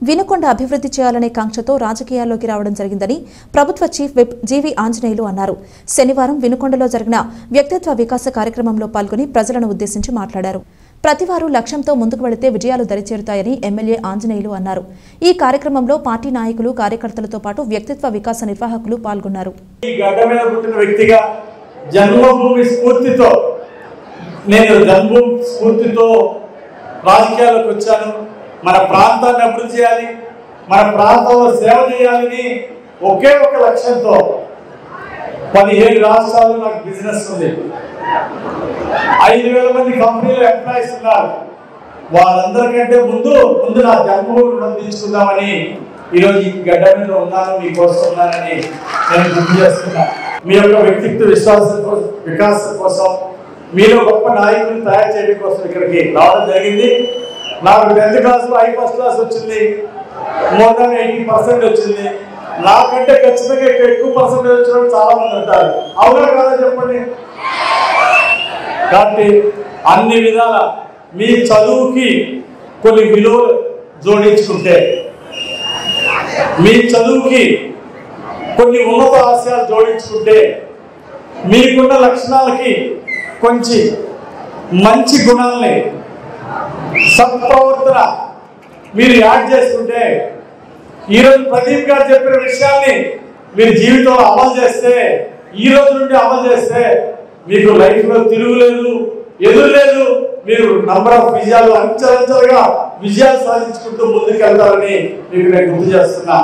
వినుకొండ అభివృద్ధి చేయాలనే కాంక్షతో రాజకీయాల్లోకి రావడం జరిగిందని ప్రభుత్వ చీఫ్ విప్ జీవి ఆంజనేయులు అన్నారు. శనివారం వినుకొండలో జరిగిన వ్యక్తిత్వ వికాస కార్యక్రమంలో పాల్గొని ప్రజలను ఉద్దేశించి మాట్లాడారు. ప్రతివారు లక్ష్యంతో ముందుకు వెళితే విజయాలు దరిచేరుతాయని ఎమ్మెల్యే ఆంజనేయులు అన్నారు. ఈ కార్యక్రమంలో పార్టీ నాయకులు, కార్యకర్తలతో పాటు వ్యక్తిత్వ వికాస నిర్వాహకులు పాల్గొన్నారు. రాజకీయాల్లోకి వచ్చాను. మన ప్రాంతాన్ని అభివృద్ధి చేయాలి, మన ప్రాంతంలో సేవ చేయాలని ఒకే ఒక లక్ష్యంతో 17 రాష్ట్రాల్లో నాకు బిజినెస్ ఉంది. 5,000 మంది కంపెనీలో ఎంప్లాయీస్ ఉన్నారు. వాళ్ళందరికంటే ముందు నా జన్మభూమి రుణం తీసుకుందామని ఈరోజు ఈ గడ్డ మీద ఉన్నాను, మీకోసం ఉన్నానని నేను గుర్తు చేస్తున్నా. మీ యొక్క వ్యక్తిత్వ వికాసం కోసం, మీలో గొప్ప నాయకులను తయారు చేయడం కోసం ఇక్కడికి రావడం జరిగింది. నాకు 10th క్లాస్లో ఫస్ట్ క్లాస్ వచ్చింది, మోర్ దాన్ 80% వచ్చింది. నాకంటే ఖచ్చితంగా ఎక్కువ పర్సెంటేజ్ వచ్చిన వాళ్ళు చాలా మంది ఉంటారు. అవునా కాదా చెప్పండి. కాబట్టి అన్ని విధాల మీ చదువుకి కొన్ని విలువలు జోడించుకుంటే, మీ చదువుకి కొన్ని ఉన్నత ఆశయాలు జోడించుకుంటే, మీకున్న లక్షణాలకి కొంచెం మంచి గుణాలని, సత్ప్రవర్తన మీరు యాడ్ చేసుకుంటే, ఈరోజు ప్రదీప్ గారు చెప్పిన విషయాన్ని మీరు జీవితంలో అమలు చేస్తే, ఈ రోజు నుండి అమలు చేస్తే మీకు లైఫ్లో తిరుగులేదు, ఎదురు లేదు. మీరు నంబర్ ఆఫ్ విజయాలు అంచెలంచెలుగా విజయాలు సాధించుకుంటూ ముందుకు వెళ్తారని మీకు నేను గుర్తు చేస్తున్నా.